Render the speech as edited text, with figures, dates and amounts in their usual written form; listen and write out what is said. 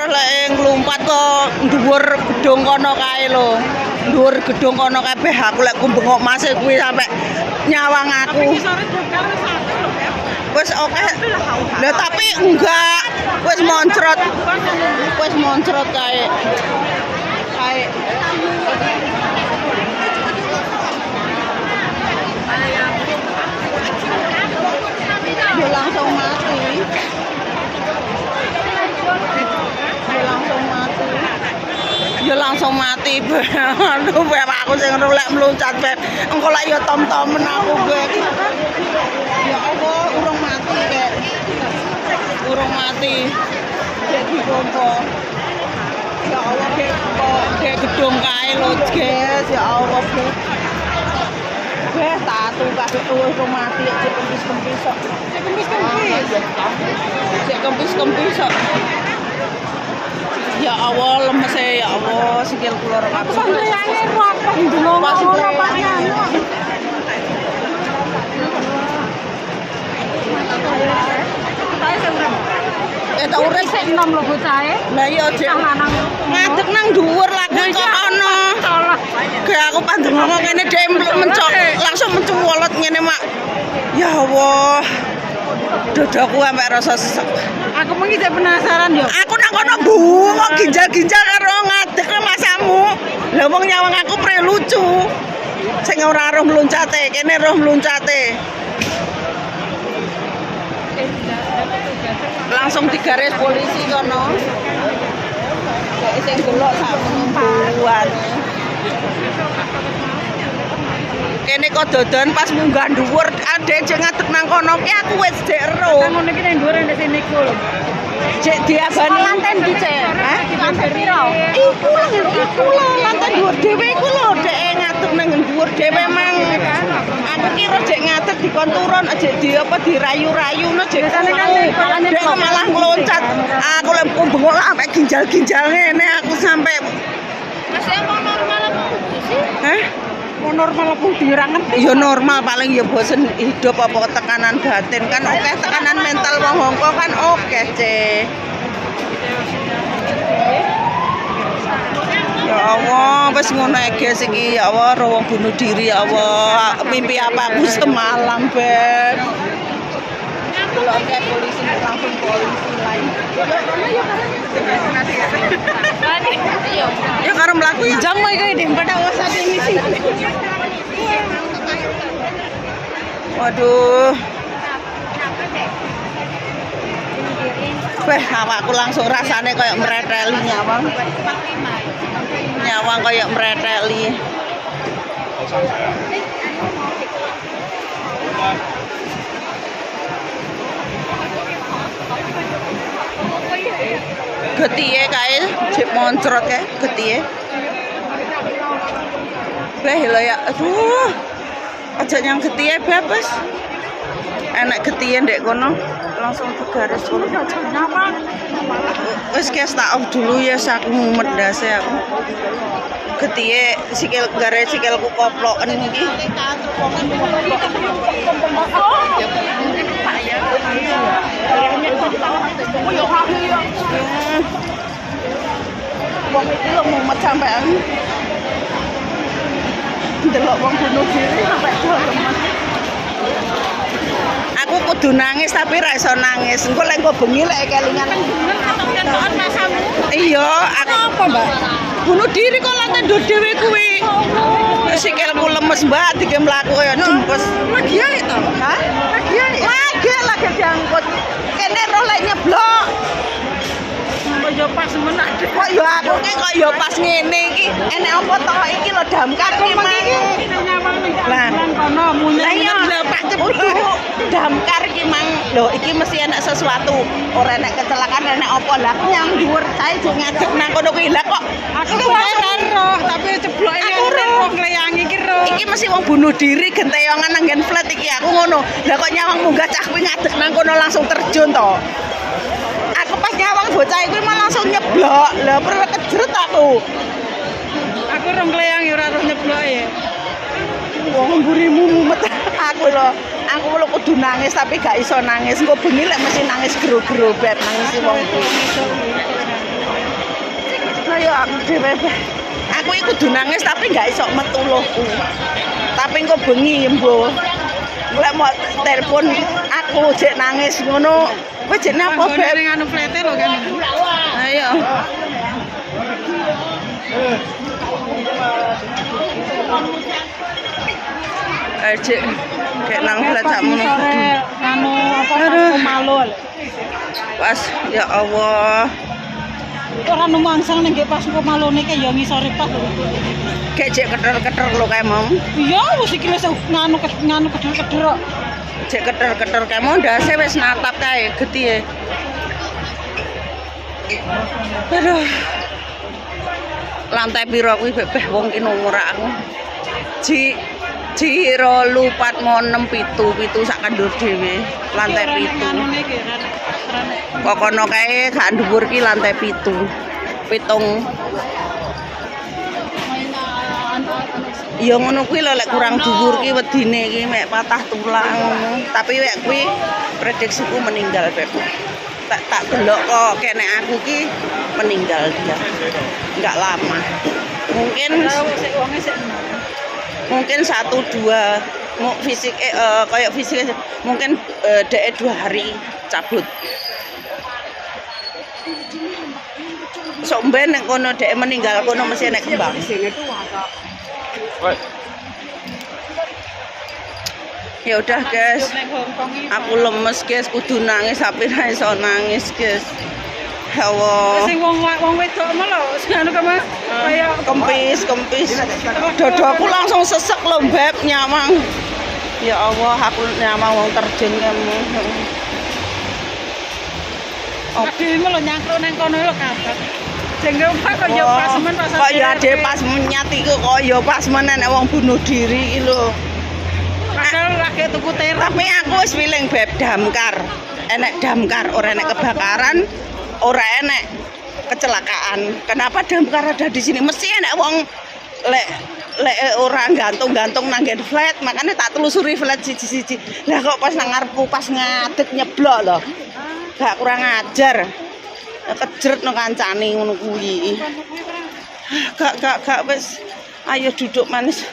lek nglumpat kok dhuwur gedung kono kae lho. Dhuwur gedung kono kabeh aku lek kumbengok Mas kuwi sampe nyawang aku. Wis oke. Lah tapi enggak wis moncrot. Wis moncrot kae. Kae. Dia langsung mati. Ya langsung mati. Aduh, beb aku sing rolek meluncat, beb. Engko lek ya tom-tomen aku, beb. Ya Allah, urung mati, beb. Urung mati. Dek dikompo. Ya Allah, dek gedung kae lho, guys. Ya Allah, beb. Beb, tatu kabeh urung mati, cek kempis-kempis kok. Cek kempis-kempis. Cek kempis-kempis kok. Ya Allah, lemes ya Allah, sikil kula ora Aku sampeyange rapah ndonga rapahnya. Tak urip sik enom lho bocahe. Lah iya, Cek. Ngadeg nang dhuwur lagi kok ana. Kayak aku pandeng ngomong ngene dhek mencok, langsung mencuwolot ngene, Mak. Ya Allah. Dadaku sampe rasa sesek. Aku mengki penasaran yo. Aku nang kono bungok ginjal-ginjal karo ngadeg masamu. Lah wong nyawang aku pre lucu. Sing ora roh mluncate, kene roh mluncate. Langsung digaris polisi kono. Kayak sing delok sak penumpuan. Kene kok dodan pas munggah dhuwur ade jek ngadeg nang kono ki aku wis dek ero. Nang ngono ki nang dhuwur ndek sini ku lho. Jek diabani Lantai ndi, Cek? Hah? Lantai piro? Iku lho lantai dhuwur dhewe iku lho dek ngadeg nang dhuwur dhewe mang. Aku kira jek ngadeg dikon turun aja di apa dirayu-rayuno jek dek malah ngloncat. Aku lek bengok lah sampe ginjal-ginjal ngene aku sampe. Mas emang normal apa sih? Hah? Mau normal apa ora ngerti. Ya normal paling ya bosen hidup apa tekanan batin kan oke tekanan mental wong Hongkong kan oke Cek. Ya Allah wis ngono guys iki ya Allah wong bunuh diri ya Allah mimpi apa aku semalam beb. Kalau kayak polisi langsung polisi lain. Ya karo mlaku ya. Jam iki iki pada wasat ini sih. Waduh. Weh, awakku langsung rasane kayak mreteli nyawang. Nyawang kayak mreteli. Getiye kae jek moncrot kae getiye. Beh lho ya aduh. Aja yang getiye bebas. Enak getiye ndek kono langsung digaris kono. Wis kes tak off dulu ya sak mumet ndase aku. Getiye sikil garis sikilku koploken iki. Wong iki lho mumet sampean. Delok wong bunuh diri sampe lemes. Aku kudu nangis tapi ra iso nangis. Engko lek engko bengi lek kelingan. Iya, aku apa, Mbak? Bunuh diri kok lantai nduk dhewe kuwi. Sikilku lemes, Mbak, dike mlaku kaya jempes. Lagi ae to? Hah? Lagi ae. Lagi diangkut. Kene roh lek nyeblok. Yo pas menak. Kok yo aku ki kok yo pas ngene iki. Enek apa to iki lho damkar iki mang. Lah kono munyah Pak Ceblok. Damkar iki mang. Lho iki mesti enek sesuatu. Ora enek kecelakaan enek apa lah yang dhuwur sae jo ngadeg nang kono kuwi. Lah kok aku ora roh tapi ceblok iki kok ngleyangi iki roh. Iki mesti wong bunuh diri genteyongan nang nggen flat iki aku ngono. Lah kok nyawang munggah cah kuwi ngadeg nang kono langsung terjun to. Aku pas nyawang bocah iku malah langsung nyeblok. Lah perlu kejret aku. Aku rong ngleyangi ora roh nyeblok ya. Wong mburimu mumet aku lho. Aku lho kudu nangis tapi gak iso nangis. Engko bengi lek mesti nangis gero-gero beb nangis wong kuwi. aku dhewe. Aku iki kudu nangis tapi gak iso metu lohku. Tapi engko bengi mbo. Lek mau telepon aku jek nangis ngono. Kowe jek napa, Beb? Ning anu flete lho kan. Ayo. Aja kayak nang flat sakmu. Anu apa nang Malo. Pas ya Allah. Ora numangsang ning pas Malo niki ya ngisore pas lho. Kayak jek keter-keter lho kae mau. Iya wis iki wis nganu keder-keder kok. Jek keter-keter kae mau ndase wis natap kae getihe. Aduh. Lantai piro kuwi bebeh wong ki nomor aku. Jiro lupat mo 6 7 sak kandur dhewe lantai 7. Anu niki Kok kono kae gak dhuwur ki lantai 7. Pitung. Ya ngono kuwi lho lek kurang dhuwur ki wedine ki mek patah tulang ngono. Tapi lek kuwi prediksiku meninggal Beb. Tak delok kok kene aku ki meninggal dia. Enggak lama. Mungkin 1 2 mau fisik kayak fisik mungkin dek 2 hari cabut. Sok mben nek kono dek meninggal kono mesti nek kembang. Ya udah guys, aku lemes guys, kudu nangis tapi ra iso nangis guys. Ya Allah. Sing wong wedok mah lho, sing anu kaya Kempis. Dodoku langsung sesek lho Beb nyamang. Ya Allah, aku nyamang wong terjun kamu. Ade mah lho nyangkruk nang kono lho kabeh. Jenggo kok ya pas men pas. Kok ya ade pas menyat iku kok ya pas men nek wong bunuh diri iki lho. Padahal lagi tuku terap. Tapi aku wis wiling Beb damkar. Enek damkar, ora enek kebakaran, ora enek kecelakaan. Kenapa damkar ada di sini? Mesti enek wong lek orang gantung-gantung nang flat, makanya tak telusuri flat siji-siji. Lah kok pas nang ngarepku pas ngadeg nyeblok lho. Gak kurang ajar. Kejret no kancane ngono kuwi. Gak wis. Ayo duduk manis.